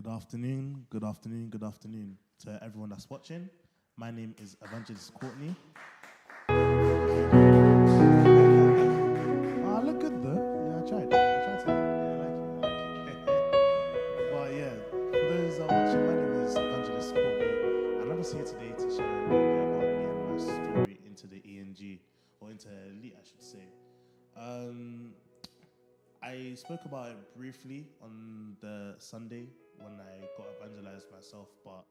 Good afternoon to everyone that's watching. My name is Evangelist Courtney. I look good though. Yeah, I tried. To. Yeah, but yeah, for those that are watching, my name is Evangelist Courtney, and I'm just here today to share a little bit about me and my story into the ENG, or into Elite, I should say. I spoke about it briefly on the Sunday when I got evangelized myself, but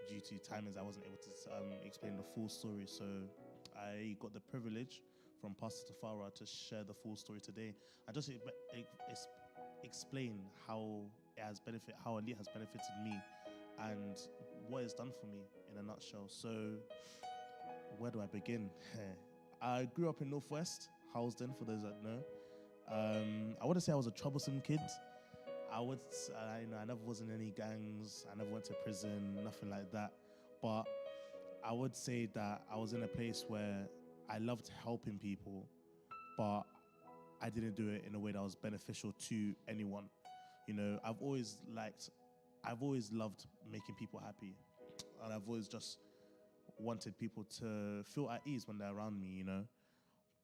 due to timings, I wasn't able to explain the full story. So I got the privilege from Pastor Tafara to share the full story today and just explain how Elite has benefited me and what it's done for me in a nutshell. So where do I begin? I grew up in Northwest, Housden, for those that know. I wouldn't say I was a troublesome kid. I never was in any gangs. I never went to prison, nothing like that. But I would say that I was in a place where I loved helping people, but I didn't do it in a way that was beneficial to anyone. You know, I've always loved making people happy, and I've always just wanted people to feel at ease when they're around me, you know.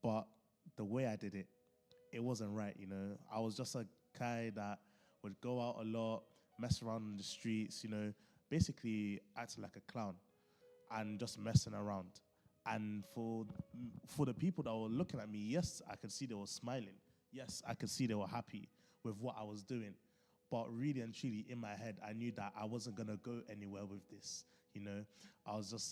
But the way I did it, it wasn't right, you know. I was just a guy that would go out a lot, mess around in the streets, you know, basically acting like a clown and just messing around. And for the people that were looking at me, yes, I could see they were smiling. Yes, I could see they were happy with what I was doing. But really and truly, in my head, I knew that I wasn't going to go anywhere with this. You know,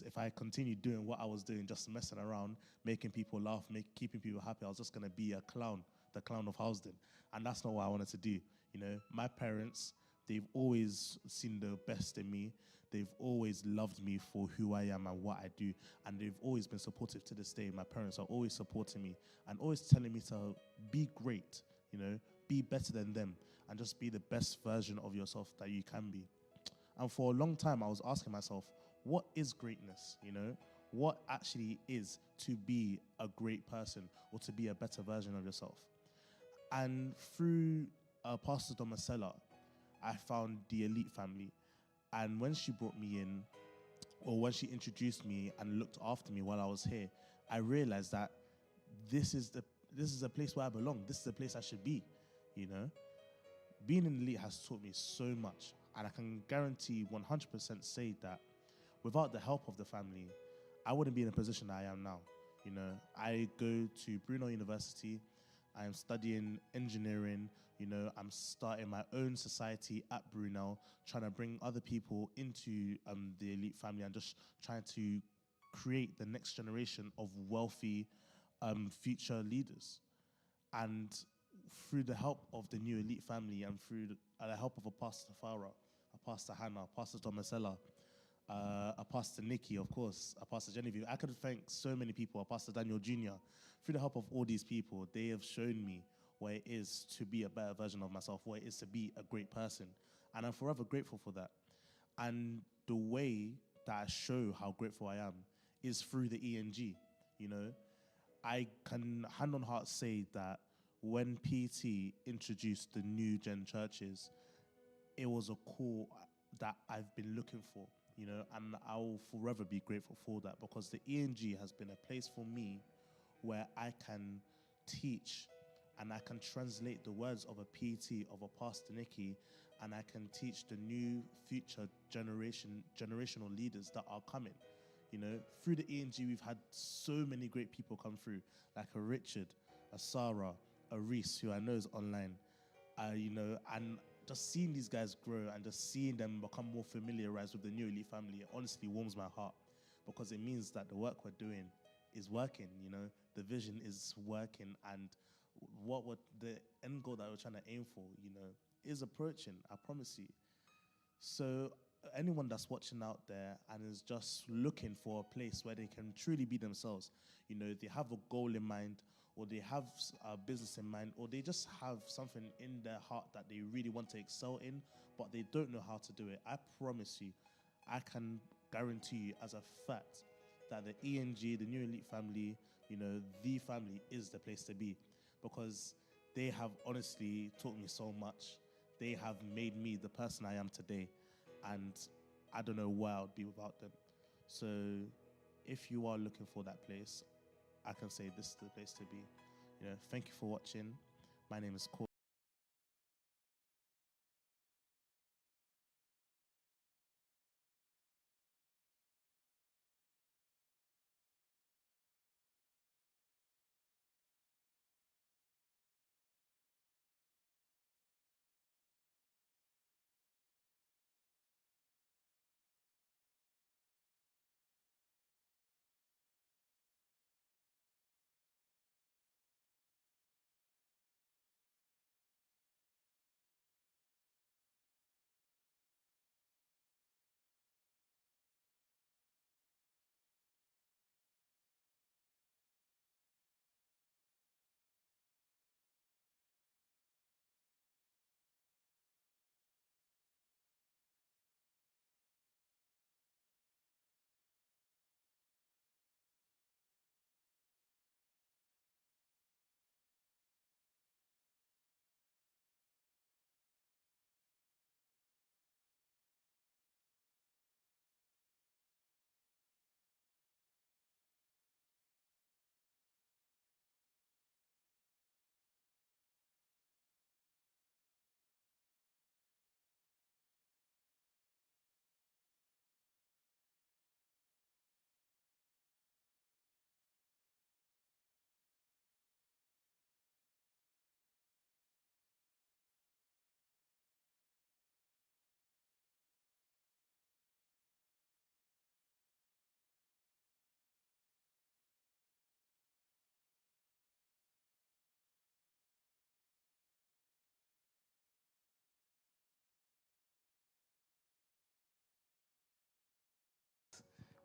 if I continued doing what I was doing, just messing around, making people laugh, keeping people happy, I was just going to be a clown, the clown of Housden. And that's not what I wanted to do. You know, my parents, they've always seen the best in me. They've always loved me for who I am and what I do. And they've always been supportive to this day. My parents are always supporting me and always telling me to be great, you know, be better than them and just be the best version of yourself that you can be. And for a long time, I was asking myself, what is greatness, you know? What actually is to be a great person or to be a better version of yourself? And through Pastor Domasela, I found the Elite family. And when she brought me in, or when she introduced me and looked after me while I was here, I realized that this is a place where I belong. This is the place I should be, you know? Being in Elite has taught me so much. And I can guarantee 100% say that without the help of the family, I wouldn't be in the position that I am now. You know, I go to Brunel University. I am studying engineering. You know, I'm starting my own society at Brunel, trying to bring other people into the Elite family and just trying to create the next generation of wealthy future leaders. And through the help of the new Elite family and through the help of a Pastor Farah, a Pastor Hannah, a Pastor Tomasela, a Pastor Nikki, of course, a Pastor Genevieve. I could thank so many people, a Pastor Daniel Jr. Through the help of all these people, they have shown me what it is to be a better version of myself, what it is to be a great person. And I'm forever grateful for that. And the way that I show how grateful I am is through the ENG, you know. I can hand on heart say that when PT introduced the new gen churches, it was a call that I've been looking for, you know, and I'll forever be grateful for that because the ENG has been a place for me where I can teach and I can translate the words of a PT, of a Pastor Nicky, and I can teach the new future generational leaders that are coming. You know, through the ENG, we've had so many great people come through, like a Richard, a Sarah, a Reese, who I know is online, you know, and just seeing these guys grow and just seeing them become more familiarized with the new Elite family, it honestly warms my heart because it means that the work we're doing is working, you know, the vision is working, and what the end goal that we're trying to aim for, you know, is approaching, I promise you. So anyone that's watching out there and is just looking for a place where they can truly be themselves, you know, they have a goal in mind, or they have a business in mind, or they just have something in their heart that they really want to excel in, but they don't know how to do it, I promise you, I can guarantee you as a fact that the ENG, the New Elite family, you know, the family is the place to be because they have honestly taught me so much. they have made me the person I am today, and I don't know where I would be without them. So if you are looking for that place, I can say this is the place to be. Thank you for watching. My name is Cor.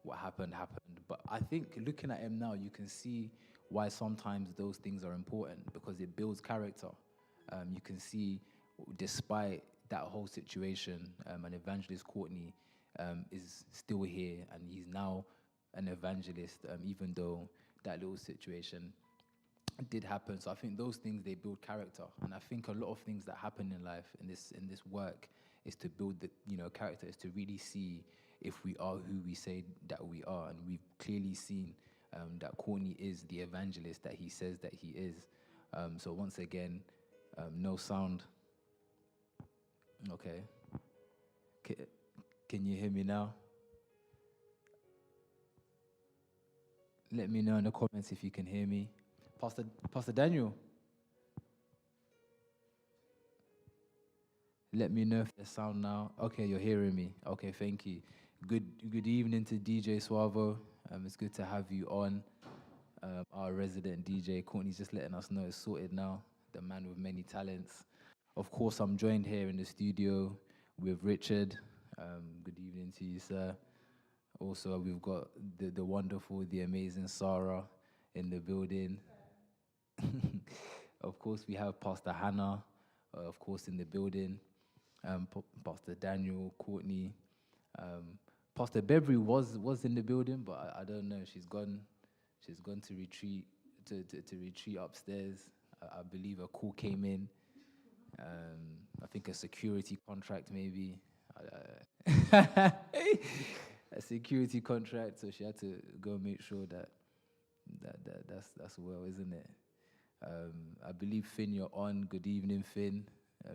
What happened happened. But I think looking at him now, you can see why sometimes those things are important because it builds character. You can see, despite that whole situation, an evangelist Courtney is still here, and he's now an evangelist, even though that little situation did happen. So I think those things, they build character, and I think a lot of things that happen in life, in this work, is to build the character, is to really see if we are who we say that we are, and we've clearly seen that Courtney is the evangelist that he says that he is. So once again, no sound. Okay. Can you hear me now? Let me know in the comments if you can hear me. Pastor Daniel, let me know if there's sound now. Okay, you're hearing me. Okay, thank you. Good evening to DJ Suavo. It's good to have you on. Our resident DJ, Courtney's just letting us know it's sorted now. The man with many talents. Of course, I'm joined here in the studio with Richard. Good evening to you, sir. Also, we've got the wonderful, the amazing Sarah in the building. Of course, we have Pastor Hannah, of course, in the building. Pastor Daniel, Courtney. Pastor Beverly was in the building, but I don't know. She's gone to retreat to retreat upstairs. I believe a call came in. I think a security contract maybe. A security contract, so she had to go make sure that's well, isn't it? I believe Finn, you're on. Good evening, Finn.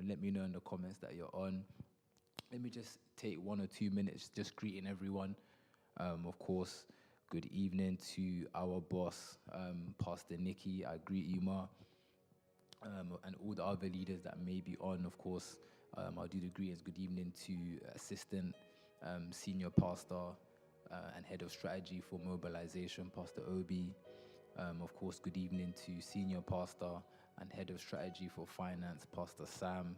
Let me know in the comments that you're on. Let me just take 1 or 2 minutes just greeting everyone. Of course, good evening to our boss, Pastor Nikki. I greet you, Ma. And all the other leaders that may be on, of course. I'll do the greetings. Good evening to Assistant Senior Pastor and Head of Strategy for Mobilization, Pastor Obi. Of course, good evening to Senior Pastor and Head of Strategy for Finance, Pastor Sam.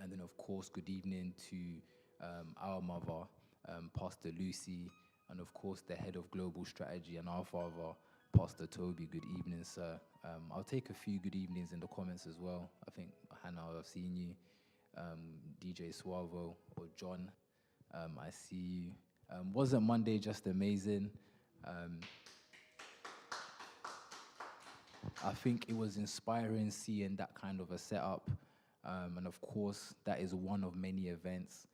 And then, of course, good evening to our mother, Pastor Lucy, and, of course, the Head of Global Strategy and our father, Pastor Toby. Good evening, sir. I'll take a few good evenings in the comments as well. I think, Hannah, I've seen you. DJ Suavo or John, I see you. Wasn't Monday just amazing? I think it was inspiring seeing that kind of a setup. And of course, that is one of many events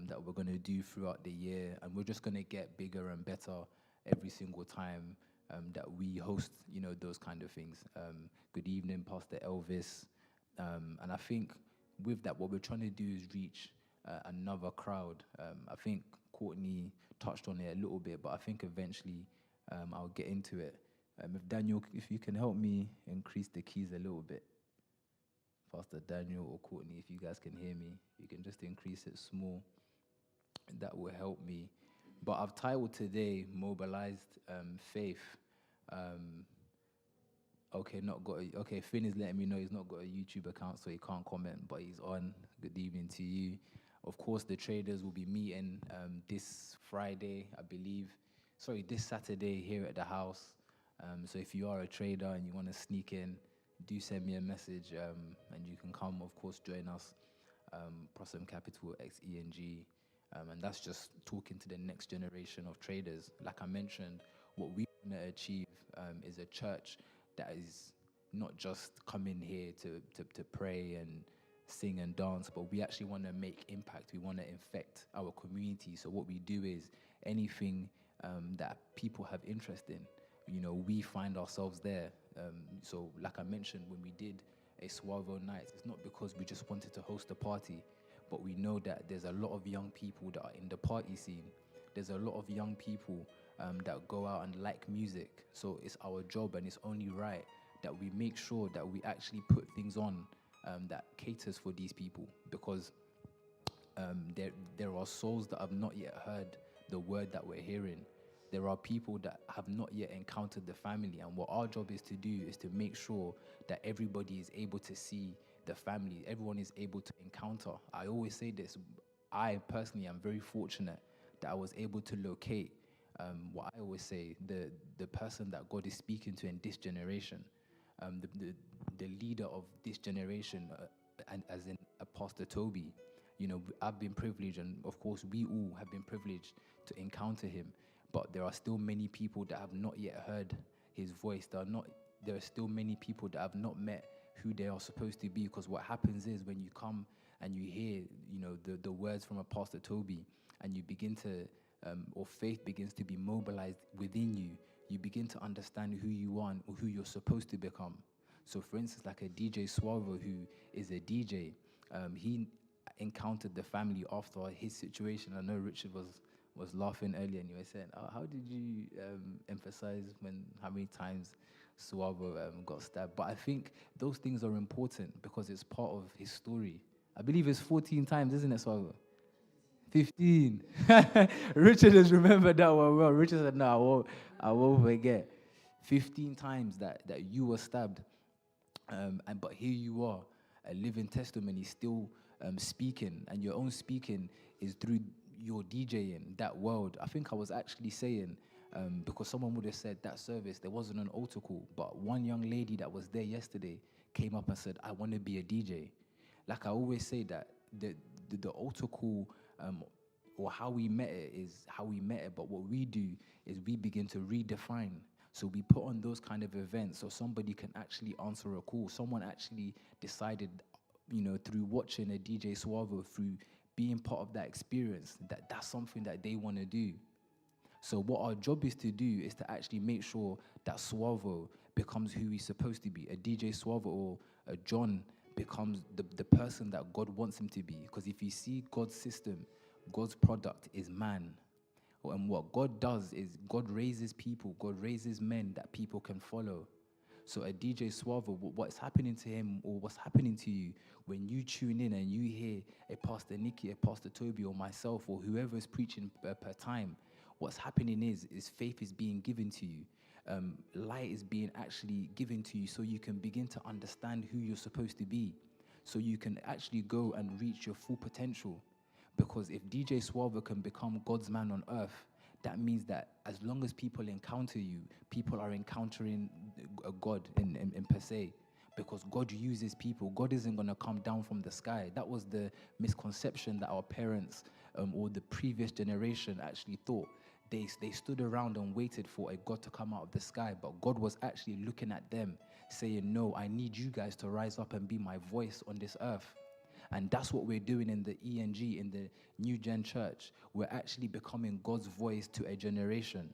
that we're going to do throughout the year. And we're just going to get bigger and better every single time that we host, those kind of things. Good evening, Pastor Elvis. And I think with that, what we're trying to do is reach another crowd. I think Courtney touched on it a little bit, but I think eventually I'll get into it. If Daniel, if you can help me increase the keys a little bit. Pastor Daniel or Courtney, if you guys can hear me, you can just increase it small. That will help me. But I've titled today, Mobilised Faith. Okay, Finn is letting me know he's not got a YouTube account, so he can't comment, but he's on. Good evening to you. Of course, the traders will be meeting this Friday, I believe. Sorry, this Saturday here at the house. So if you are a trader and you want to sneak in, do send me a message, and you can come, of course, join us. Prosum Capital XENG. And that's just talking to the next generation of traders. Like I mentioned, what we want to achieve is a church that is not just coming here to pray and sing and dance, but we actually want to make impact. We want to infect our community. So what we do is anything that people have interest in, we find ourselves there. So like I mentioned, when we did a Suavo night, it's not because we just wanted to host a party, but we know that there's a lot of young people that are in the party scene. There's a lot of young people that go out and like music. So it's our job, and it's only right that we make sure that we actually put things on that caters for these people, because there are souls that have not yet heard the word that we're hearing. There are people that have not yet encountered the family, and what our job is to do is to make sure that everybody is able to see the family, everyone is able to encounter. I always say this, I personally am very fortunate that I was able to locate what I always say, the person that God is speaking to in this generation, the leader of this generation, and as in Pastor Toby. I've been privileged, and of course we all have been privileged to encounter him, but there are still many people that have not yet heard his voice. There are still many people that have not met who they are supposed to be, because what happens is when you come and you hear, the words from a Pastor Toby, and you begin to, or faith begins to be mobilized within you, you begin to understand who you are and who you're supposed to become. So for instance, like a DJ Suavo, who is a DJ, he encountered the family after his situation. I know Richard was laughing earlier, and you were saying, how did you emphasize how many times Suavo got stabbed? But I think those things are important because it's part of his story. I believe it's 14 times, isn't it, Suavo? 15. Richard has remembered that one well. Richard said, no, I won't forget. 15 times that you were stabbed. But here you are, a living testimony, still speaking, and your own speaking is through your DJing, that world. I think I was actually saying, because someone would have said that service, there wasn't an altar call, but one young lady that was there yesterday came up and said, I want to be a DJ. Like I always say, that the altar call, or how we met it is how we met it, but what we do is we begin to redefine. So we put on those kind of events so somebody can actually answer a call. Someone actually decided, through watching a DJ Suavo, through being part of that experience, that's something that they want to do. So what our job is to do is to actually make sure that Suavo becomes who he's supposed to be. A DJ Suavo or a John becomes the person that God wants him to be. Because if you see God's system, God's product is man. And what God does is God raises people, God raises men that people can follow. So a DJ Suavo, what's happening to him, or what's happening to you when you tune in and you hear a Pastor Nicky, a Pastor Toby, or myself, or whoever is preaching per time, what's happening is faith is being given to you. Light is being actually given to you, so you can begin to understand who you're supposed to be. So you can actually go and reach your full potential. Because if DJ Suavo can become God's man on earth, that means that as long as people encounter you, people are encountering a God in per se. Because God uses people. God isn't going to come down from the sky. That was the misconception that our parents or the previous generation actually thought. They stood around and waited for a God to come out of the sky, but God was actually looking at them, saying, no, I need you guys to rise up and be my voice on this earth. And that's what we're doing in the ENG, in the New Gen Church. We're actually becoming God's voice to a generation.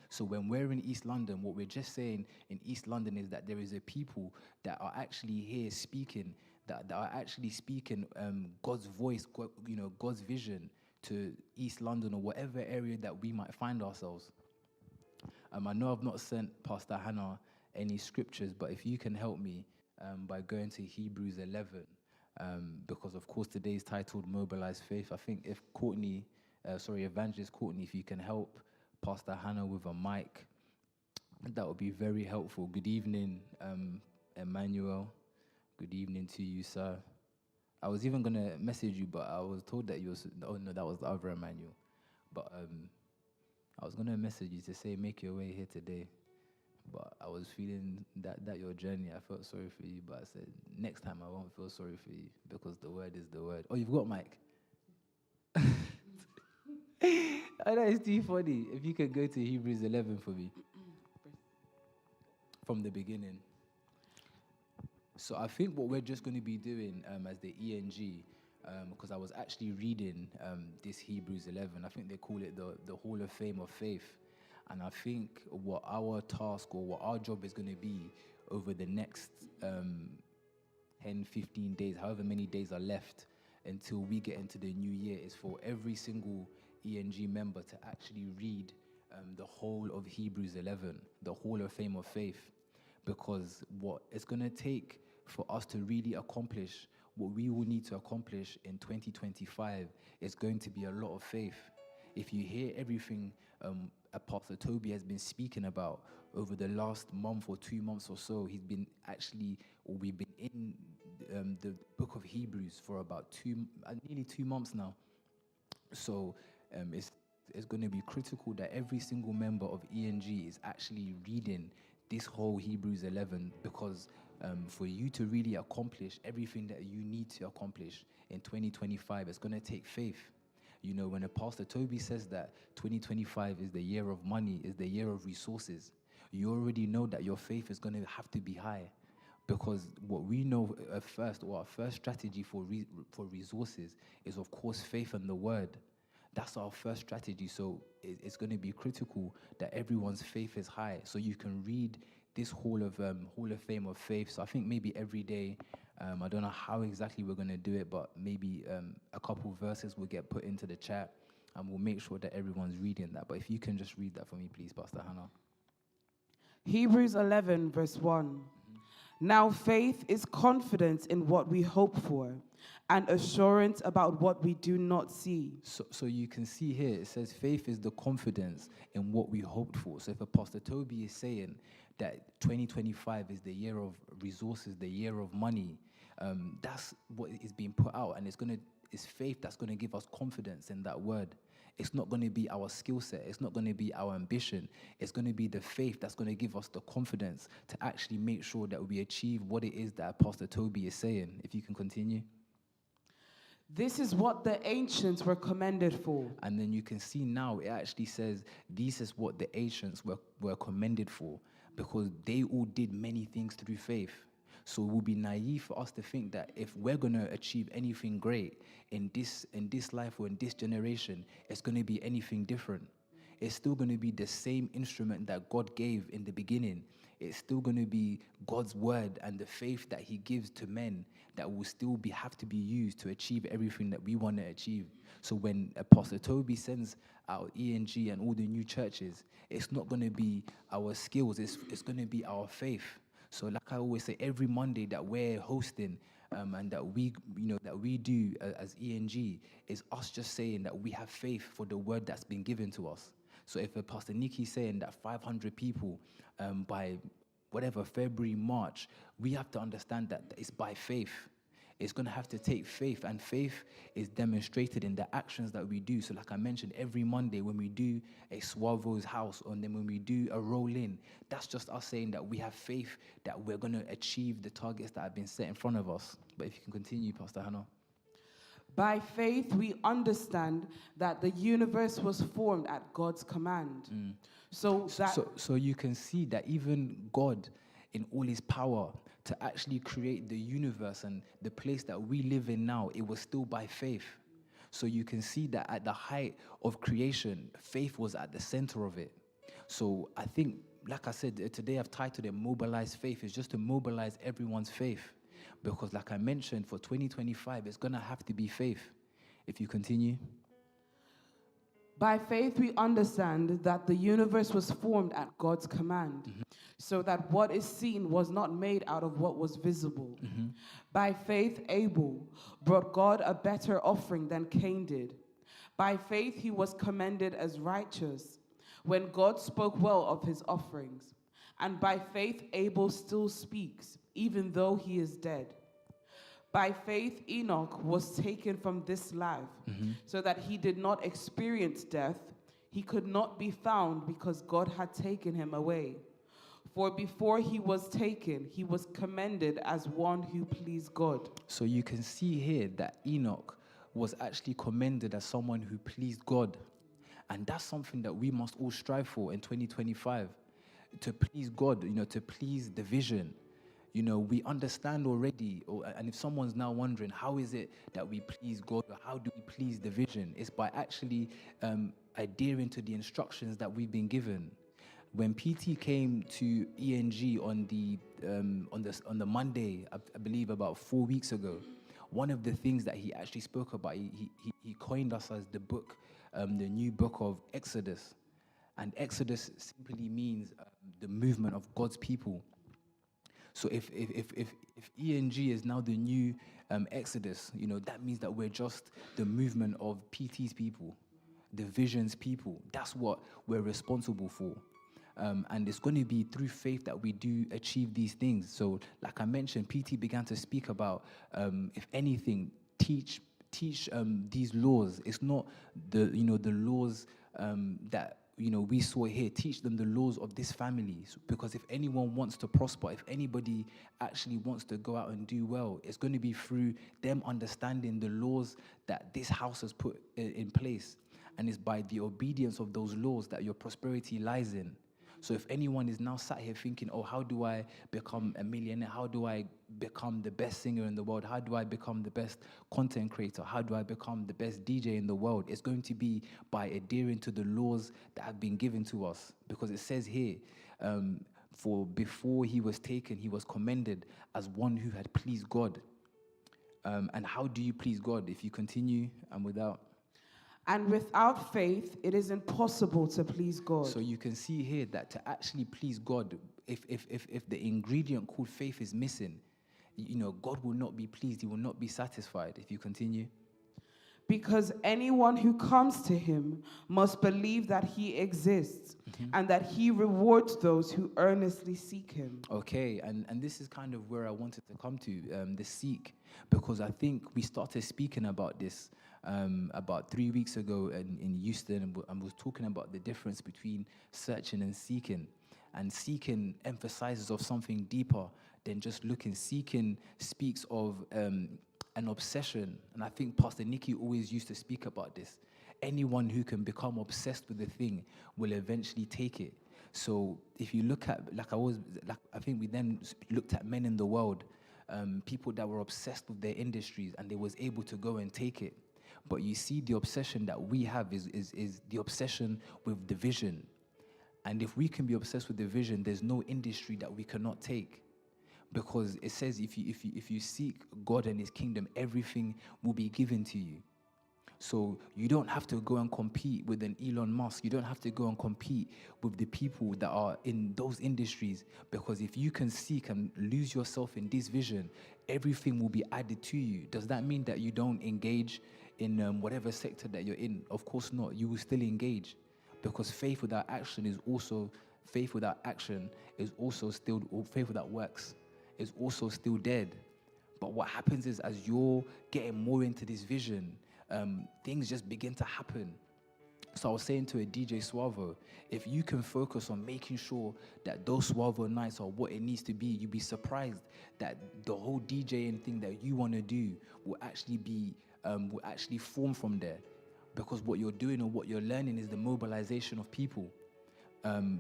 So when we're in East London, what we're just saying in East London is that there is a people that are actually here speaking, that are actually speaking God's voice, God's vision to East London or whatever area that we might find ourselves. I know I've not sent Pastor Hannah any scriptures, but if you can help me by going to Hebrews 11, because of course today is titled Mobilised Faith. I think if Evangelist Courtney, if you can help Pastor Hannah with a mic, that would be very helpful. Good evening, Emmanuel. Good evening to you, sir. I was even going to message you, but I was told that that was the other Emmanuel. But I was going to message you to say, make your way here today. But I was feeling that your journey, I felt sorry for you, but I said, next time I won't feel sorry for you, because the word is the word. Oh, you've got Mike? I know, it's too funny. If you could go to Hebrews 11 for me. From the beginning. So I think what we're just going to be doing as the ENG, because I was actually reading this Hebrews 11. I think they call it the Hall of Fame of Faith. And I think what our task or what our job is going to be over the next 10, 15 days, however many days are left until we get into the new year, is for every single ENG member to actually read the whole of Hebrews 11, the Hall of Fame of Faith. Because what it's going to take for us to really accomplish what we will need to accomplish in 2025 is going to be a lot of faith. If you hear everything Apostle Toby has been speaking about over the last month or 2 months or so, we've been in the book of Hebrews for about nearly 2 months now. So it's going to be critical that every single member of ENG is actually reading this whole Hebrews 11, because for you to really accomplish everything that you need to accomplish in 2025, it's going to take faith. You know, when Pastor Toby says that 2025 is the year of money, is the year of resources, you already know that your faith is going to have to be high. Because what we know our first strategy for resources is, of course, faith and the word. That's our first strategy. So it's going to be critical that everyone's faith is high. So you can read this Hall of Fame of Faith. So I think maybe every day, I don't know how exactly we're going to do it, but maybe a couple verses will get put into the chat, and we'll make sure that everyone's reading that. But if you can just read that for me, please, Pastor Hannah. Hebrews 11, verse 1. Now faith is confidence in what we hope for, and assurance about what we do not see. So you can see here, it says faith is the confidence in what we hoped for. So if Apostle Toby is saying that 2025 is the year of resources, the year of money, that's what is being put out, and it's faith that's going to give us confidence in that word. It's not going to be our skill set. It's not going to be our ambition. It's going to be the faith that's going to give us the confidence to actually make sure that we achieve what it is that Pastor Toby is saying. If you can continue. This is what the ancients were commended for. And then you can see now it actually says this is what the ancients were commended for, because they all did many things through faith. So it would be naive for us to think that if we're going to achieve anything great in this life or in this generation, it's going to be anything different. It's still going to be the same instrument that God gave in the beginning. It's still going to be God's word and the faith that he gives to men that will still have to be used to achieve everything that we want to achieve. So when Apostle Toby sends out ENG and all the new churches, it's not going to be our skills, it's going to be our faith. So like I always say, every Monday that we're hosting and that we do as ENG is us just saying that we have faith for the word that's been given to us. So if Pastor Nikki's saying that 500 people by whatever, February, March, we have to understand that it's by faith. It's going to have to take faith, and faith is demonstrated in the actions that we do. So like I mentioned, every Monday when we do a Suavo's house, and then when we do a roll-in, that's just us saying that we have faith that we're going to achieve the targets that have been set in front of us. But if you can continue, Pastor Hannah. By faith, we understand that the universe was formed at God's command. So you can see that even God in all his power to actually create the universe and the place that we live in now, it was still by faith. So you can see that at the height of creation, faith was at the center of it. So I think, like I said, today I've titled it Mobilized Faith. It's just to mobilize everyone's faith. Because like I mentioned, for 2025, it's going to have to be faith. If you continue. By faith, we understand that the universe was formed at God's command, so that what is seen was not made out of what was visible. By faith, Abel brought God a better offering than Cain did. By faith, he was commended as righteous when God spoke well of his offerings. And by faith, Abel still speaks, even though he is dead. By faith, Enoch was taken from this life, so that he did not experience death. He could not be found because God had taken him away. For before he was taken, he was commended as one who pleased God. So you can see here that Enoch was actually commended as someone who pleased God. And that's something that we must all strive for in 2025, to please God, to please the vision. We understand already, and if someone's now wondering, how is it that we please God, or how do we please the vision? It's by actually adhering to the instructions that we've been given. When PT came to ENG on the Monday, I believe about 4 weeks ago, one of the things that he actually spoke about, he coined us as the book, the new book of Exodus. And Exodus simply means the movement of God's people. So if ENG is now the new Exodus, that means that we're just the movement of PT's people, the vision's people. That's what we're responsible for. And it's going to be through faith that we do achieve these things. So like I mentioned, PT began to speak about, if anything, teach these laws. It's not the laws that we saw here. Teach them the laws of this family, because if anyone wants to prosper, if anybody actually wants to go out and do well, it's going to be through them understanding the laws that this house has put in place. And it's by the obedience of those laws that your prosperity lies in. So if anyone is now sat here thinking, oh, how do I become a millionaire? How do I become the best singer in the world? How do I become the best content creator? How do I become the best DJ in the world? It's going to be by adhering to the laws that have been given to us. Because it says here, for before he was taken, he was commended as one who had pleased God. And how do you please God? If you continue and without... And without faith, it is impossible to please God. So you can see here that to actually please God, if the ingredient called faith is missing, God will not be pleased. He will not be satisfied. If you continue. Because anyone who comes to him must believe that he exists and that he rewards those who earnestly seek him. Okay, and this is kind of where I wanted to come to, the seek, because I think we started speaking about this about 3 weeks ago in Houston, and was talking about the difference between searching and seeking. And seeking emphasizes of something deeper than just looking. Seeking speaks of an obsession. And I think Pastor Nicky always used to speak about this. Anyone who can become obsessed with a thing will eventually take it. So if you look at, I think we then looked at men in the world, people that were obsessed with their industries, and they was able to go and take it. But you see, the obsession that we have is the obsession with the vision. And if we can be obsessed with the vision, there's no industry that we cannot take. Because it says if you seek God and his kingdom, everything will be given to you. So you don't have to go and compete with an Elon Musk. You don't have to go and compete with the people that are in those industries. Because if you can seek and lose yourself in this vision, everything will be added to you. Does that mean that you don't engage in whatever sector that you're in? Of course not. You will still engage. Because faith without action is also still, or faith without works is also still dead. But what happens is, as you're getting more into this vision, things just begin to happen. So I was saying to a DJ Suavo, if you can focus on making sure that those Suavo nights are what it needs to be, you'd be surprised that the whole DJing thing that you want to do will actually form from there. Because what you're doing and what you're learning is the mobilization of people.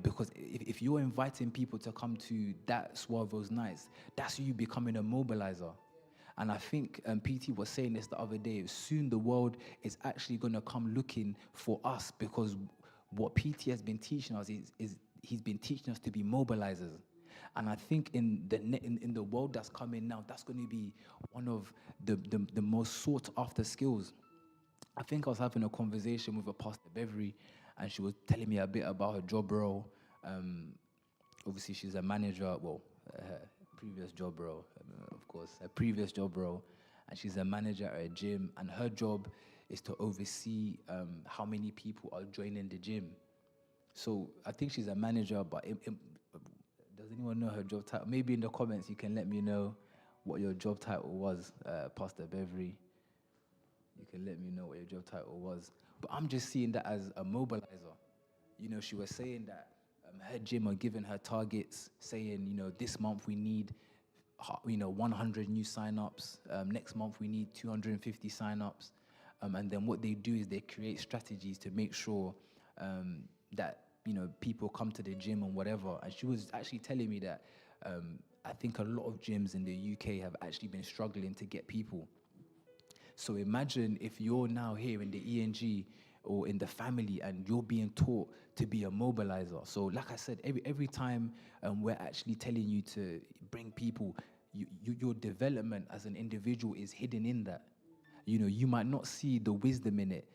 Because if you're inviting people to come to that Suavos nights, that's you becoming a mobilizer. And I think PT was saying this the other day, soon the world is actually going to come looking for us, because what PT has been teaching us is he's been teaching us to be mobilizers. And I think in the world that's coming now, that's going to be one of the most sought after skills. I think I was having a conversation with a Pastor Beverly, and she was telling me a bit about her job role. Obviously, she's a manager, her previous job role, of course, her previous job role, and she's a manager at a gym, and her job is to oversee how many people are joining the gym. So I think she's a manager, but does anyone know her job title? Maybe in the comments you can let me know what your job title was, Pastor Beverly. You can let me know what your job title was. But I'm just seeing that as a mobilizer. You know, she was saying that her gym are giving her targets, saying, you know, this month we need, 100 new sign-ups. Next month we need 250 sign-ups. And then what they do is they create strategies to make sure that, you know, people come to the gym and whatever. And she was actually telling me that I think a lot of gyms in the UK have actually been struggling to get people. So imagine if you're now here in the ENG or in the family and you're being taught to be a mobilizer. So like I said, every time we're actually telling you to bring people, your development as an individual is hidden in that. You know, you might not see the wisdom in it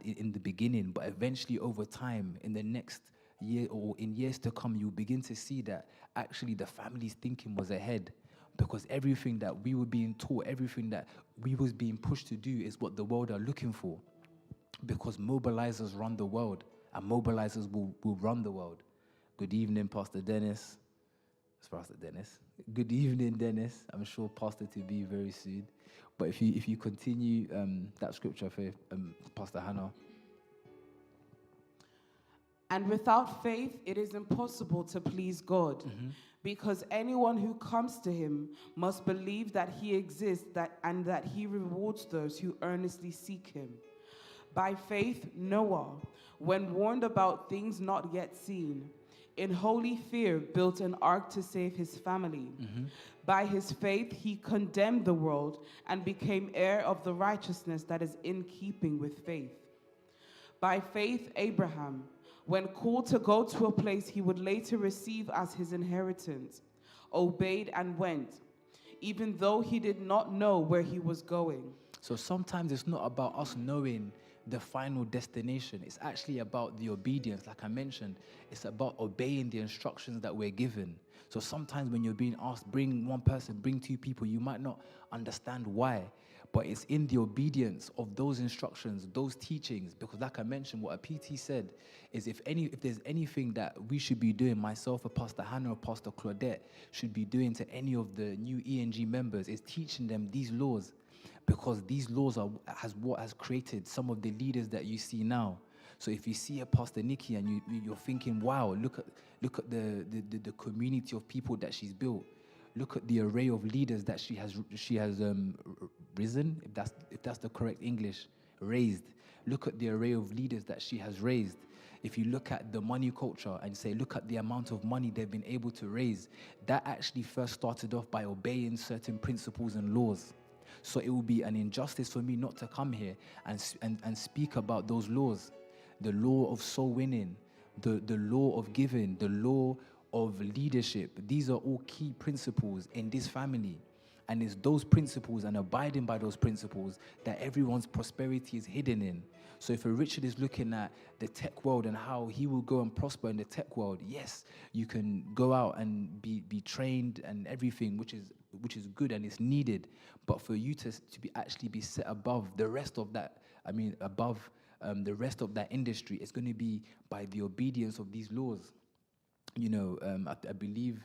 in the beginning, but eventually over time, in the next year or in years to come, you'll begin to see that actually the family's thinking was ahead. Because everything that we were being taught, everything that we was being pushed to do is what the world are looking for. Because mobilizers run the world, and mobilizers will run the world. Good evening, Pastor Dennis. It's Pastor Dennis. Good evening, Dennis. I'm sure Pastor to be very soon. But if you continue that scripture for Pastor Hannah. And without faith, it is impossible to please God. Mm-hmm. Because anyone who comes to him must believe that he exists and that he rewards those who earnestly seek him. By faith, Noah, when warned about things not yet seen, in holy fear built an ark to save his family. Mm-hmm. By his faith, he condemned the world and became heir of the righteousness that is in keeping with faith. By faith, Abraham, when called to go to a place he would later receive as his inheritance, obeyed and went, even though he did not know where he was going. So sometimes it's not about us knowing the final destination. It's actually about the obedience. Like I mentioned, it's about obeying the instructions that we're given. So sometimes when you're being asked, bring one person, bring two people, you might not understand why. But it's in the obedience of those instructions, those teachings, because like I mentioned, what a PT said is if there's anything that we should be doing, myself or Pastor Hannah or Pastor Claudette should be doing to any of the new ENG members, is teaching them these laws, because these laws are what has created some of the leaders that you see now. So if you see a Pastor Nikki and you're thinking, wow, look at the community of people that she's built. Look at the array of leaders that she has risen, if that's the correct English, raised. Look at the array of leaders that she has raised. If you look at the money culture and say, look at the amount of money they've been able to raise, that actually first started off by obeying certain principles and laws. So it would be an injustice for me not to come here and speak about those laws. The law of soul winning, the law of giving, the law of leadership. These are all key principles in this family. And it's those principles and abiding by those principles that everyone's prosperity is hidden in. So if a Richard is looking at the tech world and how he will go and prosper in the tech world, yes, you can go out and be trained and everything, which is good and it's needed. But for you to be set above the rest of that, above the rest of that industry, it's going to be by the obedience of these laws. You know, I believe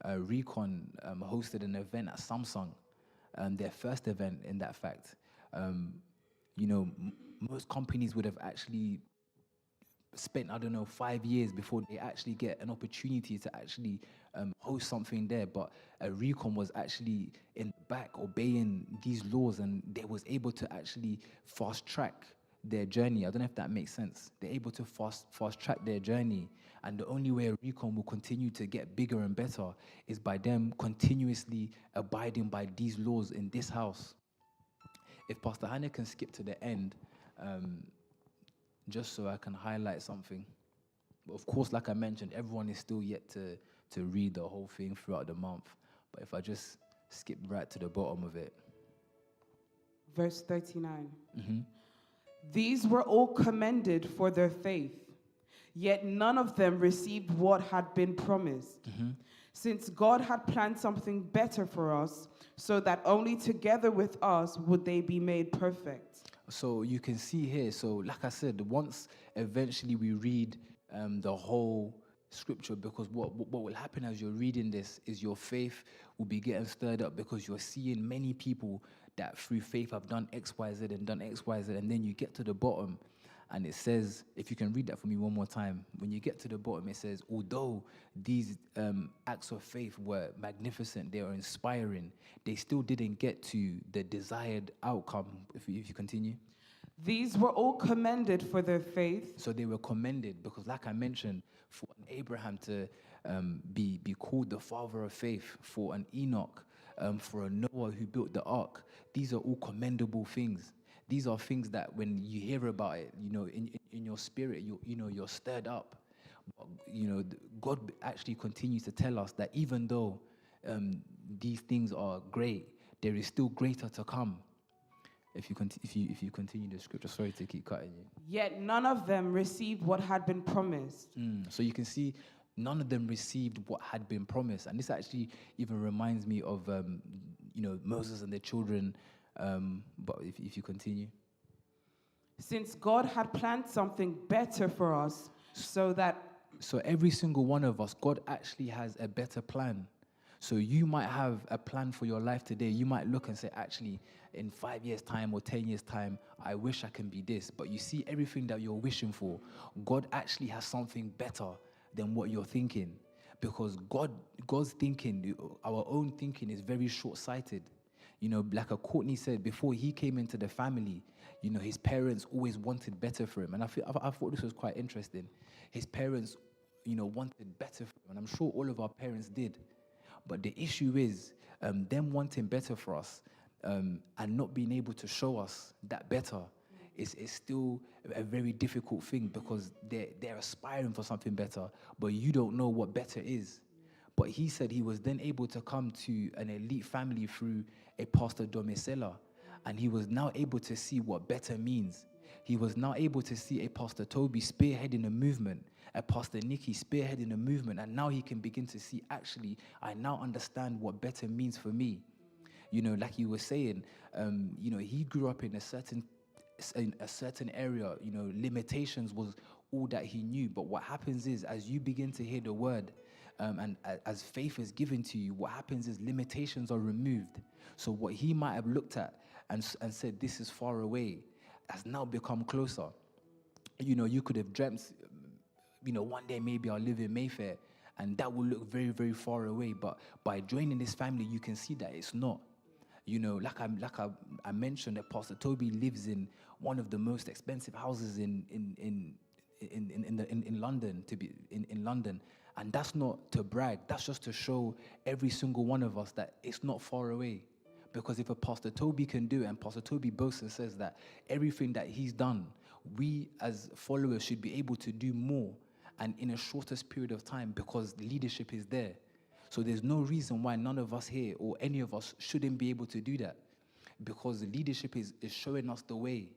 Recon hosted an event at Samsung, their first event in that fact. Most companies would have actually spent, 5 years before they actually get an opportunity to actually host something there. But Recon was actually in the back obeying these laws, and they was able to actually fast track their journey. I don't know if that makes sense. They're able to fast track their journey. And the only way Recon will continue to get bigger and better is by them continuously abiding by these laws in this house. If Pastor Hannah can skip to the end, just so I can highlight something. But of course, like I mentioned, everyone is still yet to read the whole thing throughout the month. But if I just skip right to the bottom of it. Verse 39. Mm-hmm. These were all commended for their faith, yet none of them received what had been promised. Mm-hmm. Since God had planned something better for us, so that only together with us would they be made perfect. So you can see here, so like I said, once eventually we read the whole scripture, because what will happen as you're reading this is your faith will be getting stirred up, because you're seeing many people that through faith have done X, Y, Z and done X, Y, Z, and then you get to the bottom and it says, if you can read that for me one more time, when you get to the bottom it says, although these acts of faith were magnificent, they were inspiring, they still didn't get to the desired outcome. If you continue. These were all commended for their faith. So they were commended because, like I mentioned, for an Abraham to be called the father of faith, for an Enoch, for a Noah who built the ark, these are all commendable things. These are things that when you hear about it, in your spirit, you're stirred up. God actually continues to tell us that even though these things are great, there is still greater to come. If you continue the scripture, sorry to keep cutting you. Yet none of them received what had been promised. So you can see none of them received what had been promised. And this actually even reminds me of, Moses and the children. But if you continue. Since God had planned something better for us, so every single one of us, God actually has a better plan. So you might have a plan for your life today. You might look and say, actually, in 5 years' time or 10 years' time, I wish I can be this. But you see everything that you're wishing for, God actually has something better than what you're thinking. Because God's thinking, our own thinking is very short-sighted. Like Courtney said, before he came into the family, his parents always wanted better for him. And I thought this was quite interesting. His parents, wanted better for him. And I'm sure all of our parents did. But the issue is them wanting better for us and not being able to show us that better is still a very difficult thing, because they're aspiring for something better, but you don't know what better is. But he said he was then able to come to an elite family through a Pastor Domicella, and he was now able to see what better means. He was now able to see a Pastor Toby spearheading a movement, a Pastor Nicky spearheading a movement, and now he can begin to see, actually, I now understand what better means for me. Like you were saying, he grew up in a certain area, limitations was all that he knew. But what happens is, as you begin to hear the word, and as faith is given to you, what happens is limitations are removed. So what he might have looked at and said, this is far away, has now become closer. You could have dreamt, one day maybe I'll live in Mayfair, and that will look very, very far away. But by joining this family, you can see that it's not. Like I mentioned, that Pastor Toby lives in one of the most expensive houses in London, in London. And that's not to brag. That's just to show every single one of us that it's not far away. Because if a Pastor Toby can do it, and Pastor Toby boasts and says that everything that he's done, we as followers should be able to do more, and in a shortest period of time, because leadership is there. So there's no reason why none of us here or any of us shouldn't be able to do that, because the leadership is showing us the way.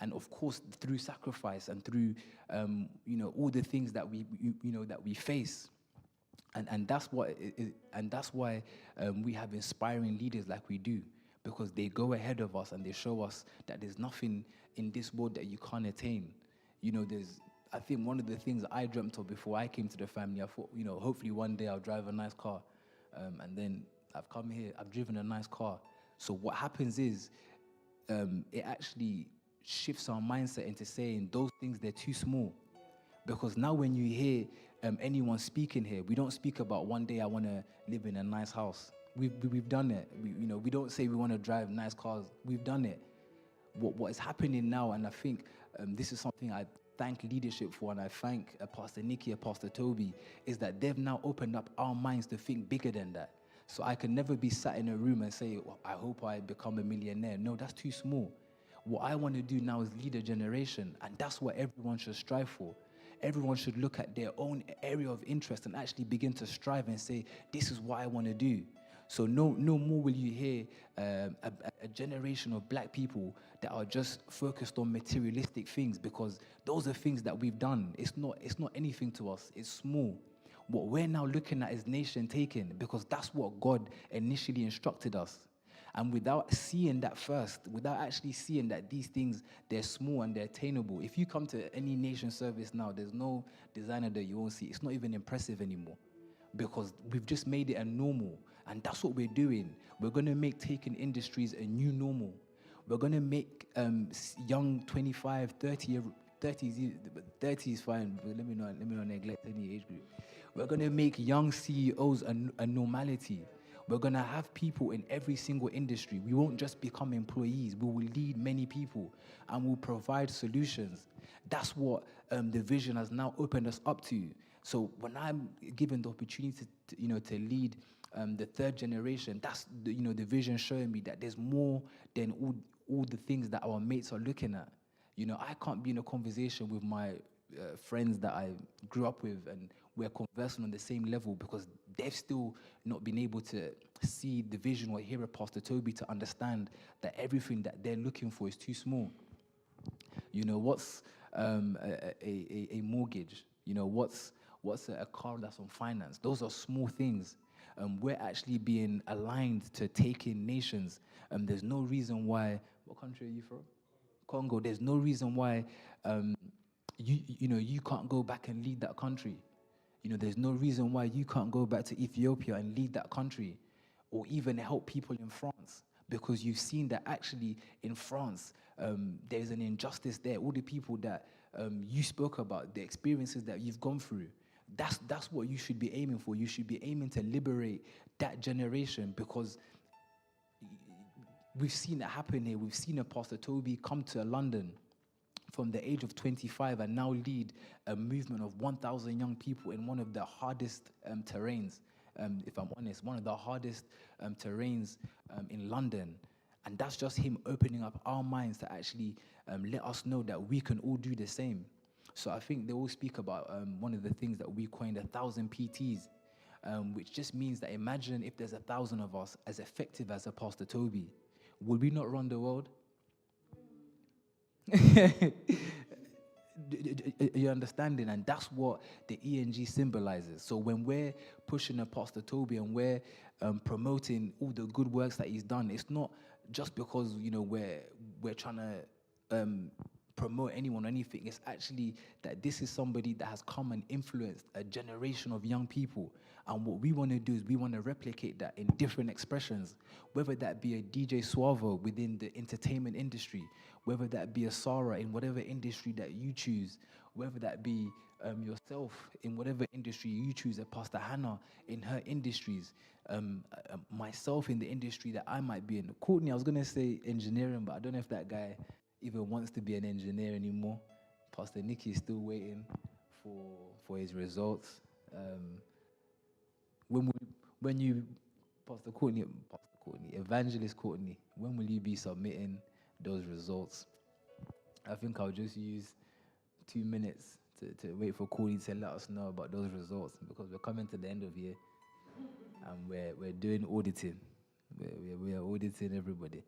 And of course, through sacrifice and through, all the things that we face. And that's why we have inspiring leaders like we do, because they go ahead of us and they show us that there's nothing in this world that you can't attain. I think one of the things I dreamt of before I came to the family, I thought, hopefully one day I'll drive a nice car. And then I've come here, I've driven a nice car. So what happens is, it actually shifts our mindset into saying those things, they're too small. Because now when you hear anyone speaking here, we don't speak about one day I want to live in a nice house. We've done it. We don't say we want to drive nice cars. We've done it. what is happening now, and I think this is something I thank leadership for, and I thank Pastor Nikki and Pastor Toby, is that they've now opened up our minds to think bigger than that. So I can never be sat in a room and say, well, I hope I become a millionaire. No, that's too small. What I want to do now is lead a generation, and that's what everyone should strive for. Everyone should look at their own area of interest and actually begin to strive and say, this is what I want to do. So no more will you hear a generation of black people that are just focused on materialistic things, because those are things that we've done. It's not anything to us. It's small. What we're now looking at is nation taking, because that's what God initially instructed us. And without seeing that first, without actually seeing that these things, they're small and they're attainable. If you come to any nation service now, there's no designer that you won't see. It's not even impressive anymore, because we've just made it a normal. And that's what we're doing. We're going to make taking industries a new normal. We're going to make young 25, 30 is fine, but let me not neglect any age group. We're going to make young CEOs a normality. We're going to have people in every single industry. We won't just become employees. We will lead many people, and we'll provide solutions. That's what the vision has now opened us up to. So when I'm given the opportunity to lead the third generation, that's the vision showing me that there's more than all the things that our mates are looking at. I can't be in a conversation with my friends that I grew up with and we're conversing on the same level, because they've still not been able to see the vision or hear a Pastor Toby to understand that everything that they're looking for is too small. What's a mortgage? What's a car that's on finance? Those are small things. We're actually being aligned to take in nations. There's no reason why. What country are you from? Congo. There's no reason why you can't go back and lead that country. There's no reason why you can't go back to Ethiopia and lead that country, or even help people in France, because you've seen that actually in France there's an injustice there. All the people that you spoke about, the experiences that you've gone through, that's what you should be aiming for. You should be aiming to liberate that generation, because we've seen it happen here. We've seen a Pastor Toby come to London from the age of 25 and now lead a movement of 1,000 young people in one of the hardest terrains, if I'm honest, one of the hardest terrains in London. And that's just him opening up our minds to actually let us know that we can all do the same. So I think they all speak about one of the things that we coined 1,000 PTs, which just means that imagine if there's 1,000 of us as effective as a Pastor Toby. Would we not run the world? You're understanding? And that's what the ENG symbolizes. So when we're pushing a Pastor Toby and we're promoting all the good works that he's done, it's not just because we're trying to promote anyone or anything. It's actually that this is somebody that has come and influenced a generation of young people. And what we want to do is we want to replicate that in different expressions, whether that be a DJ Suavo within the entertainment industry, whether that be a Sarah in whatever industry that you choose, whether that be yourself in whatever industry you choose, a Pastor Hannah in her industries, myself in the industry that I might be in. Courtney, I was going to say engineering, but I don't know if that guy even wants to be an engineer anymore. Pastor Nikki is still waiting for his results. Pastor Courtney, Evangelist Courtney, when will you be submitting those results? I think I'll just use 2 minutes to wait for Courtney to let us know about those results, because we're coming to the end of year and we're doing auditing. We are auditing everybody.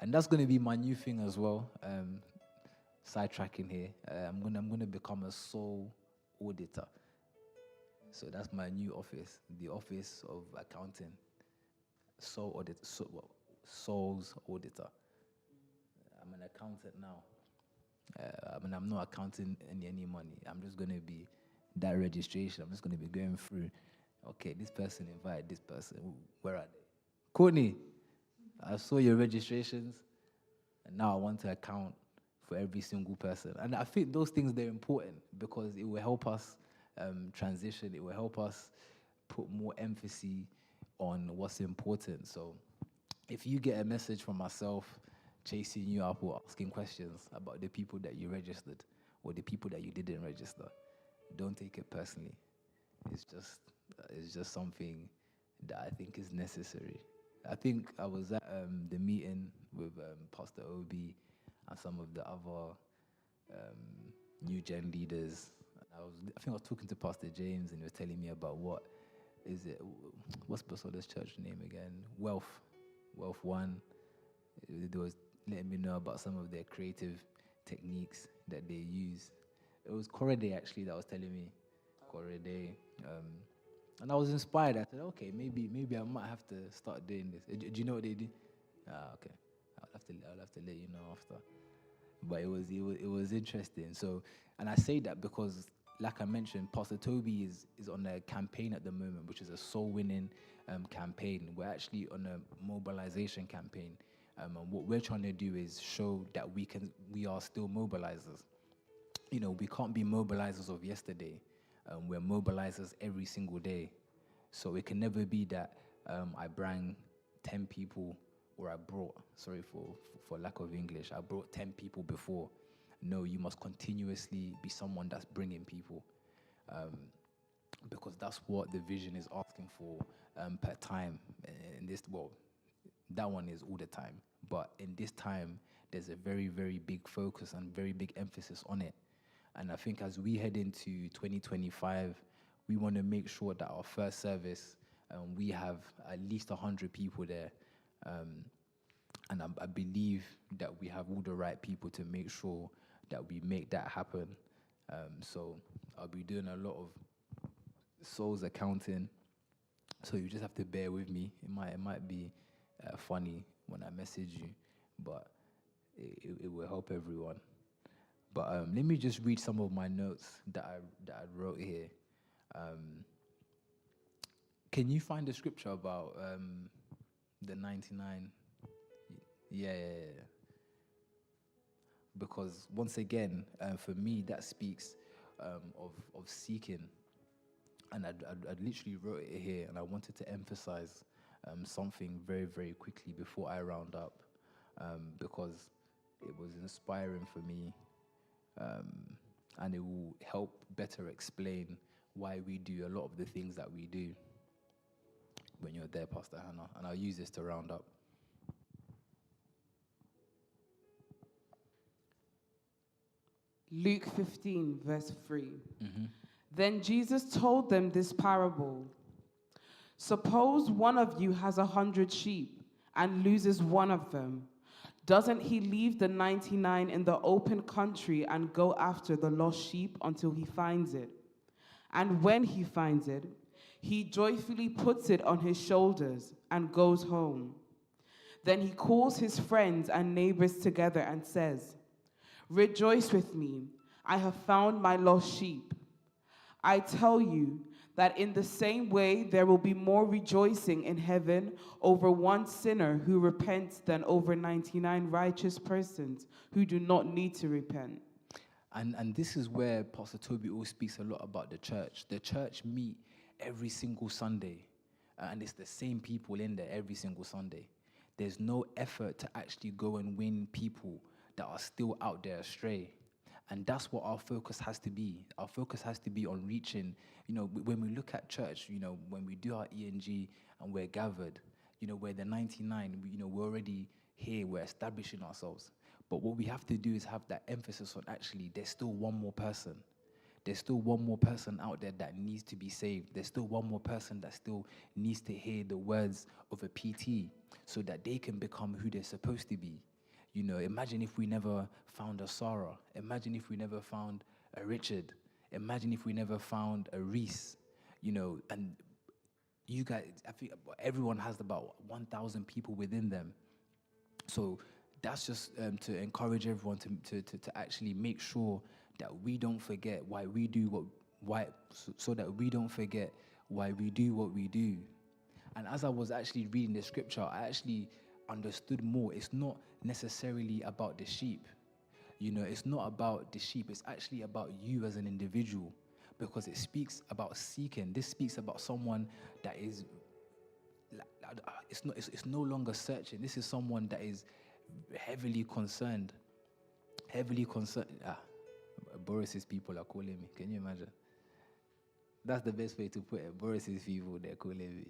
And that's going to be my new thing as well. Sidetracking here. I'm gonna become a sole auditor. So that's my new office, the Office of Accounting. Soul's auditor. I'm an accountant now. I'm not accounting any money. I'm just going to be that registration. I'm just going to be going through, okay, this person invited this person. Where are they? Courtney, I saw your registrations, and now I want to account for every single person. And I think those things, they're important, because it will help us transition. It will help us put more emphasis on what's important. So if you get a message from myself chasing you up or asking questions about the people that you registered or the people that you didn't register. Don't take it personally. It's just something that I think is necessary. I think I was at the meeting with Pastor Obi and some of the other new gen leaders. I think I was talking to Pastor James, and he was telling me about what's Basoda's church name again? Wealth One. They was letting me know about some of their creative techniques that they use. It was Korede actually that was telling me. Korede. And I was inspired. I said, okay, maybe I might have to start doing this. Do you know what they do? Okay. I'll have to let you know after. But it was interesting. So, and I say that because, like I mentioned, Pastor Toby is on a campaign at the moment, which is a soul-winning campaign. We're actually on a mobilization campaign. And what we're trying to do is show that we are still mobilizers. You know, we can't be mobilizers of yesterday. We're mobilizers every single day. So it can never be that I bring 10 people, or I brought, sorry for lack of English, I brought 10 people before. No, you must continuously be someone that's bringing people. Because that's what the vision is asking for per time. In this, well, that one is all the time. But in this time, there's a very, very big focus and very big emphasis on it. And I think as we head into 2025, we want to make sure that our first service, we have at least 100 people there. And I believe that we have all the right people to make sure that we make that happen. So I'll be doing a lot of souls accounting. So you just have to bear with me. It might be funny when I message you, but it will help everyone. But let me just read some of my notes that I wrote here. Can you find the scripture about the 99? Yeah. Because once again, for me, that speaks of seeking. And I literally wrote it here, and I wanted to emphasize something very, very quickly before I round up, because it was inspiring for me. And it will help better explain why we do a lot of the things that we do when you're there, Pastor Hannah. And I'll use this to round up. Luke 15, verse 3. Mm-hmm. Then Jesus told them this parable. Suppose one of you has 100 sheep and loses one of them. Doesn't he leave the 99 in the open country and go after the lost sheep until he finds it? And when he finds it, he joyfully puts it on his shoulders and goes home. Then he calls his friends and neighbors together and says, "Rejoice with me, I have found my lost sheep." I tell you that in the same way there will be more rejoicing in heaven over one sinner who repents than over 99 righteous persons who do not need to repent. And this is where Pastor Toby always speaks a lot about the church. The church meet every single Sunday, and it's the same people in there every single Sunday. There's no effort to actually go and win people that are still out there astray. And that's what our focus has to be. Our focus has to be on reaching, when we look at church, when we do our ENG and we're gathered, we're the 99, we're already here, we're establishing ourselves. But what we have to do is have that emphasis on actually there's still one more person. There's still one more person out there that needs to be saved. There's still one more person that still needs to hear the words of a PT so that they can become who they're supposed to be. Imagine if we never found a Sarah. Imagine if we never found a Richard. Imagine if we never found a Reese. And you guys, I think everyone has about 1,000 people within them. So that's just to encourage everyone to actually make sure that we don't forget why we do so that we don't forget why we do what we do. And as I was actually reading the scripture, I actually understood more. It's not necessarily about the sheep. It's not about the sheep. It's actually about you as an individual, because it speaks about seeking. This speaks about someone that is, it's no longer searching. This is someone that is heavily concerned. Boris's people are calling me. Can you imagine? That's the best way to put it. Boris's people, they're calling me.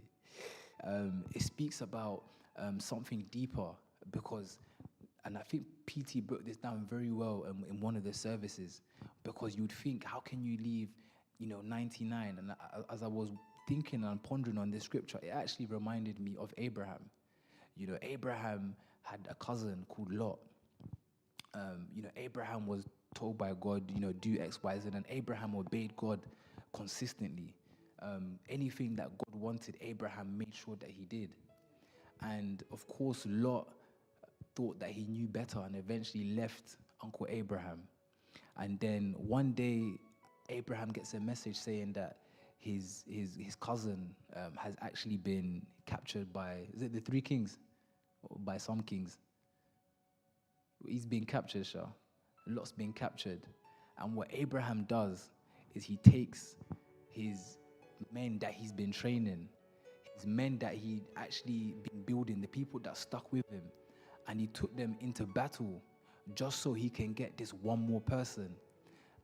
It speaks about something deeper because, and I think PT broke this down very well in one of the services, because you'd think, how can you leave, 99? And as I was thinking and pondering on this scripture, it actually reminded me of Abraham. Abraham had a cousin called Lot. Abraham was told by God, do X, Y, Z, and Abraham obeyed God consistently. Anything that God wanted, Abraham made sure that he did. And of course, Lot thought that he knew better and eventually left Uncle Abraham. And then one day, Abraham gets a message saying that his cousin has actually been captured by, is it the three kings? Or by some kings. He's been captured, Shah. Lot's been captured. And what Abraham does is he takes his men that he's been training, his men that he actually been building, the people that stuck with him, and he took them into battle just so he can get this one more person.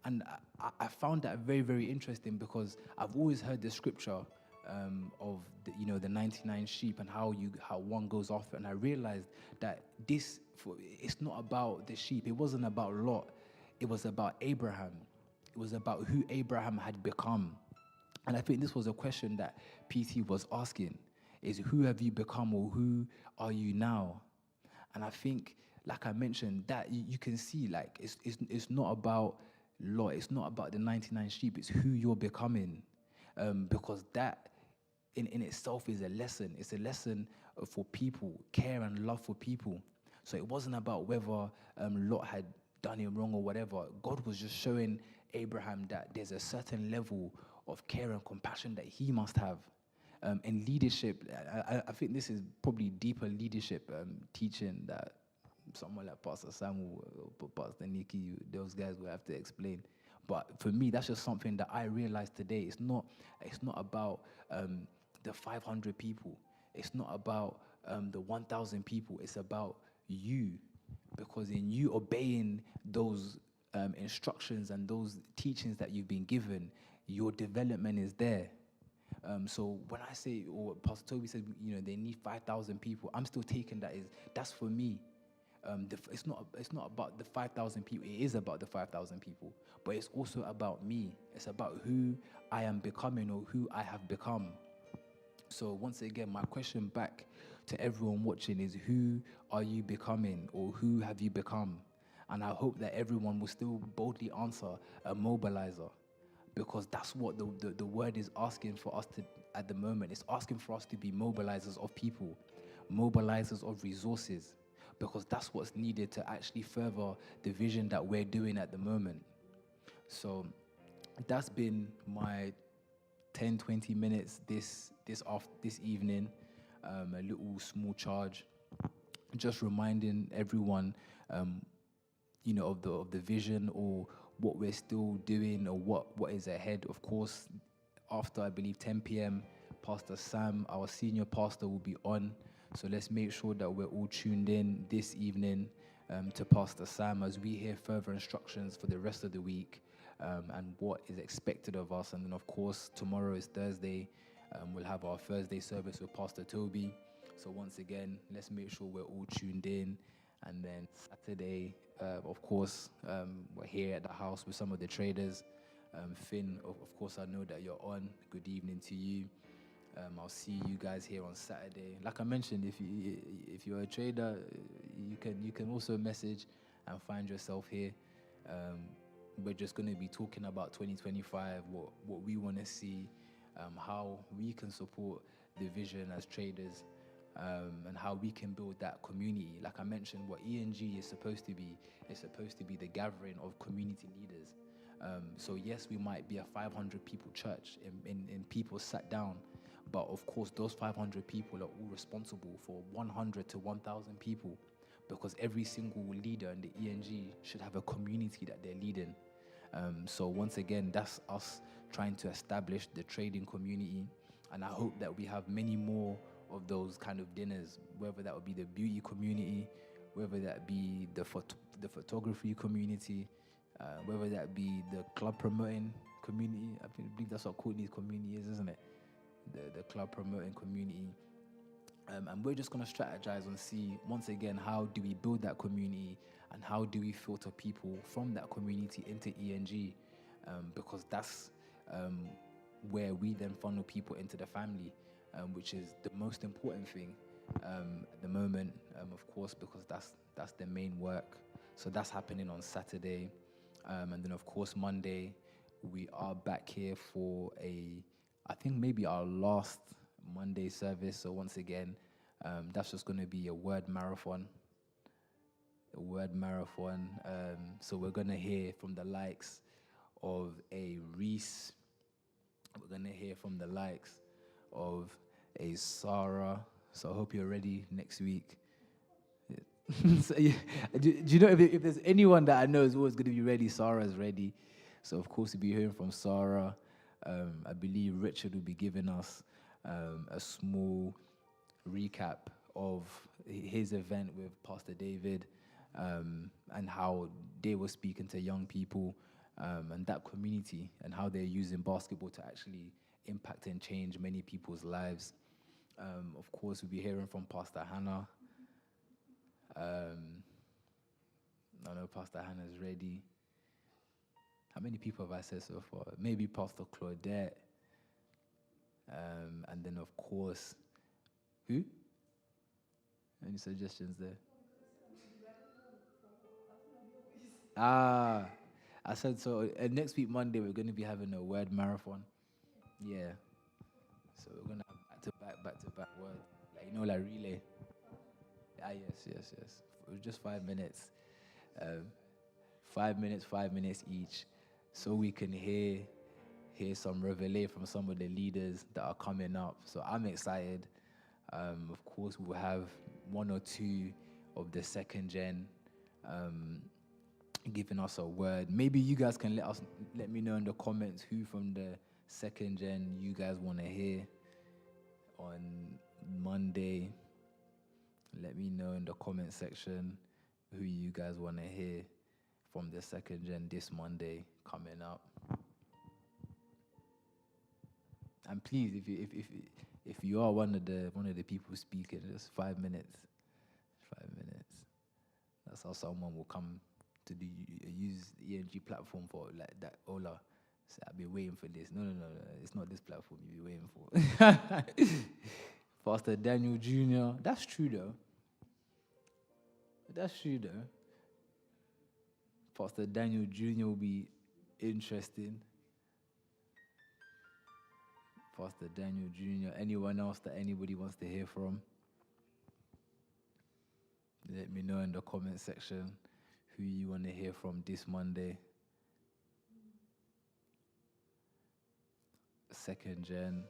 And I found that very, very interesting, because I've always heard the scripture of the 99 sheep and how one goes off, and I realized that it's not about the sheep. It wasn't about Lot. It was about Abraham. It was about who Abraham had become. And I think this was a question that PT was asking, is who have you become, or who are you now? And I think, like I mentioned, that you can see, like, it's not about Lot. It's not about the 99 sheep. It's who you're becoming. Because that in itself is a lesson. It's a lesson for people, care and love for people. So it wasn't about whether Lot had done him wrong or whatever. God was just showing Abraham that there's a certain level of care and compassion that he must have. In leadership, I think this is probably deeper leadership teaching that someone like Pastor Samuel or Pastor Nikki, those guys will have to explain. But for me, that's just something that I realized today. It's not about the 500 people. It's not about the 1,000 people. It's about you. Because in you obeying those instructions and those teachings that you've been given, your development is there. So when I say, or Pastor Toby said, they need 5,000 people, I'm still taking that's for me. It's not about the 5,000 people. It is about the 5,000 people, but it's also about me. It's about who I am becoming, or who I have become. So once again, my question back to everyone watching is, who are you becoming, or who have you become? And I hope that everyone will still boldly answer a mobilizer, because that's what the word is asking for us to at the moment. It's asking for us to be mobilizers of people, mobilizers of resources, because that's what's needed to actually further the vision that we're doing at the moment. So that's been my 10-20 minutes this evening, a little small charge, just reminding everyone of the vision, or what we're still doing, or what is ahead. Of course, after I believe 10 p.m, Pastor Sam, our senior pastor, will be on. So let's make sure that we're all tuned in this evening to Pastor Sam as we hear further instructions for the rest of the week, and what is expected of us. And then, of course, tomorrow is Thursday. We'll have our Thursday service with Pastor Toby. So once again, let's make sure we're all tuned in. And then Saturday, of course, we're here at the house with some of the traders. Finn, of course, I know that you're on. Good evening to you. I'll see you guys here on Saturday. Like I mentioned, if you're a trader, you can also message and find yourself here. We're just going to be talking about 2025, what we want to see, how we can support the vision as traders, and how we can build that community. Like I mentioned, what ENG is supposed to be the gathering of community leaders. So yes, we might be a 500 people church, and people sat down. But of course, those 500 people are all responsible for 100 to 1,000 people, because every single leader in the ENG should have a community that they're leading. So once again, that's us trying to establish the trading community. And I hope that we have many more of those kind of dinners, whether that would be the beauty community, whether that be the photography community, whether that be the club promoting community. I believe that's what Courtney's community is, isn't it? The club promoting community. And we're just going to strategize and see, once again, how do we build that community and how do we filter people from that community into ENG, because that's where we then funnel people into the family, which is the most important thing at the moment, of course, because that's the main work. So that's happening on Saturday. And then, of course, Monday, we are back here for I think maybe our last Monday service. So once again, that's just going to be a word marathon. So we're going to hear from the likes of a Reese. We're going to hear from the likes of a Sarah. So I hope you're ready next week. So, yeah, do you know if there's anyone that I know is always going to be ready, Sarah's ready. So of course we'll be hearing from Sarah. I believe Richard will be giving us a small recap of his event with Pastor David, and how they were speaking to young people and that community, and how they're using basketball to actually impact and change many people's lives. Of course, we'll be hearing from Pastor Hannah. I know Pastor Hannah's ready. How many people have I said so far? Maybe Pastor Claudette. And then, of course, who? Any suggestions there? I said so. Next week, Monday, we're going to be having a word marathon. Yeah. So we're going to have back-to-back word. Like relay. Yes. It was just 5 minutes. 5 minutes each. So we can hear some revelation from some of the leaders that are coming up. So I'm excited. Of course, we'll have one or two of the second gen giving us a word. Maybe you guys can let me know in the comments who from the second gen you guys want to hear on Monday. Let me know in the comment section who you guys want to hear from the second gen this Monday coming up. And please, if you are one of the people speaking, just 5 minutes. 5 minutes. That's how someone will come to use the ENG platform for like that. Ola, so I've been waiting for this. No, it's not this platform you've been waiting for. Pastor Daniel Jr. That's true though. Pastor Daniel Jr. will be interesting. Pastor Daniel Jr. Anyone else that anybody wants to hear from? Let me know in the comment section who you want to hear from this Monday. Second gen.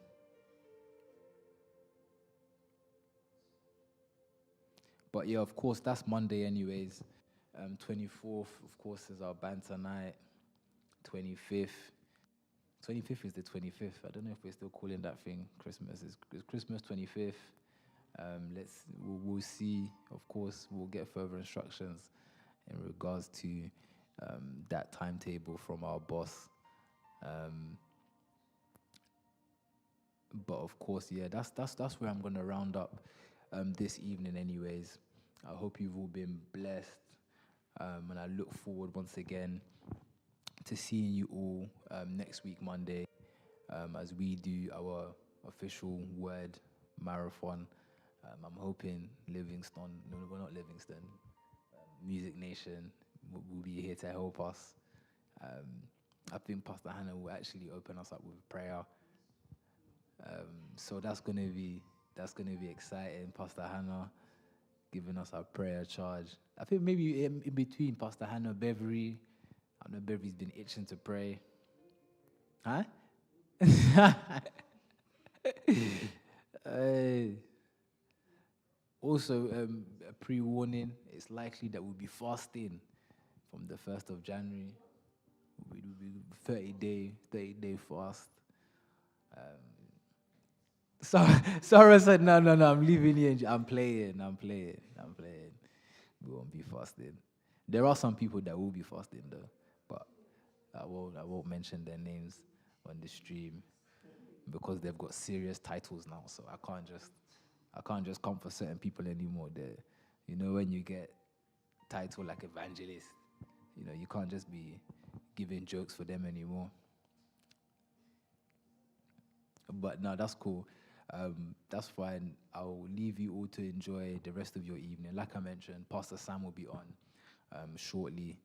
But yeah, of course, that's Monday anyways. 24th, of course, is our banter night. 25th is the 25th. I don't know if we're still calling that thing Christmas. It's Christmas 25th. We'll see. Of course, we'll get further instructions in regards to that timetable from our boss. But of course, yeah, that's where I'm gonna round up this evening anyways. I hope you've all been blessed, and I look forward once again to seeing you all next week Monday as we do our official word marathon. I'm hoping Livingston, no, we're not Livingston, Music Nation will be here to help us. I think Pastor Hannah will actually open us up with prayer. So that's gonna be exciting. Pastor Hannah giving us our prayer charge. I think maybe in between Pastor Hannah, Beverly. I know Beverly's been itching to pray. Huh? Also, a pre-warning, it's likely that we'll be fasting from the 1st of January. We'll be 30-day fast. Sarah said, no, I'm leaving here. I'm playing. We won't be fasting. There are some people that will be fasting though, but I won't mention their names on the stream because they've got serious titles now. So I can't just come for certain people anymore. You know, when you get title like evangelist, you know, you can't just be giving jokes for them anymore. But no, that's cool. That's fine. I'll leave you all to enjoy the rest of your evening. Like I mentioned, Pastor Sam will be on shortly,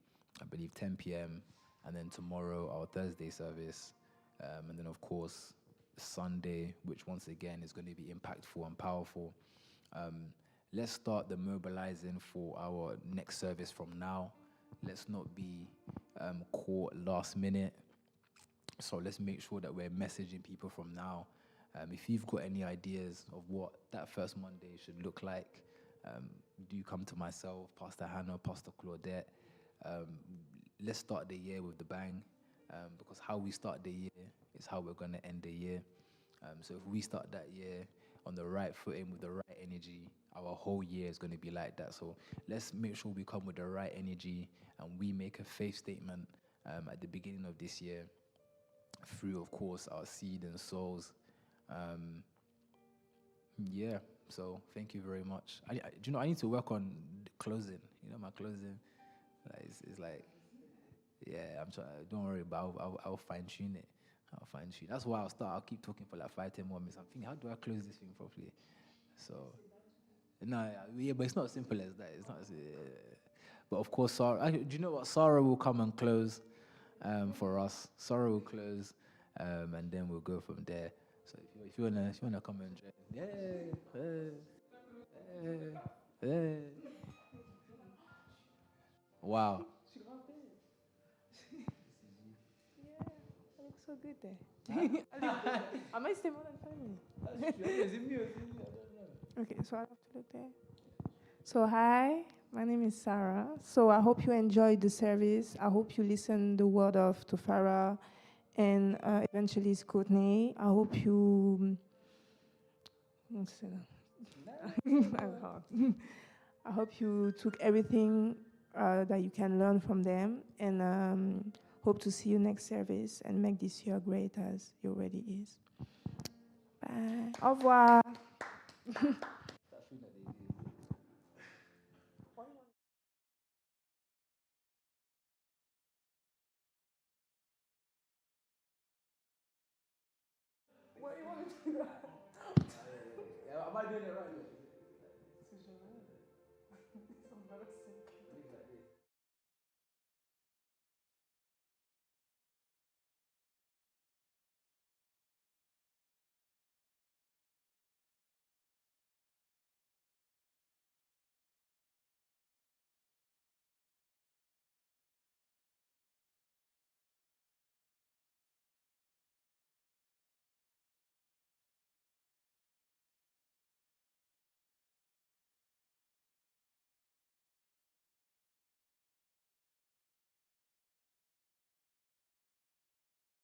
I believe 10 p.m. And then tomorrow, our Thursday service. And then, of course, Sunday, which once again is going to be impactful and powerful. Let's start the mobilizing for our next service from now. Let's not be caught last minute. So let's make sure that we're messaging people from now. If you've got any ideas of what that first Monday should look like, do come to myself, Pastor Hannah, Pastor Claudette. Let's start the year with the bang, because how we start the year is how we're going to end the year. So if we start that year on the right footing with the right energy, our whole year is going to be like that. So let's make sure we come with the right energy and we make a faith statement at the beginning of this year through, of course, our seed and souls. Yeah, so thank you very much. Do you know, I need to work on closing. You know, my closing is like, yeah, I'm trying. Don't worry, but I'll fine tune it. I'll fine tune. That's why I'll keep talking for like 5-10 more minutes. I'm thinking, how do I close this thing properly? So, no, yeah, but it's not as simple as that. It's not. But of course, Sarah. Do you know what? Sarah will come and close for us. Sarah will close, and then we'll go from there. So if you wanna come and join, yeah. Wow. Yeah, I look so good there. I might stay more than 5 minutes. Okay, so I have to look there. So hi, my name is Sarah. So I hope you enjoyed the service. I hope you listened the word of Tufara and Evangelist Courtney. I hope you. I hope you took everything that you can learn from them, and hope to see you next service and make this year great as it already is. Bye. Au revoir. What do you want to do?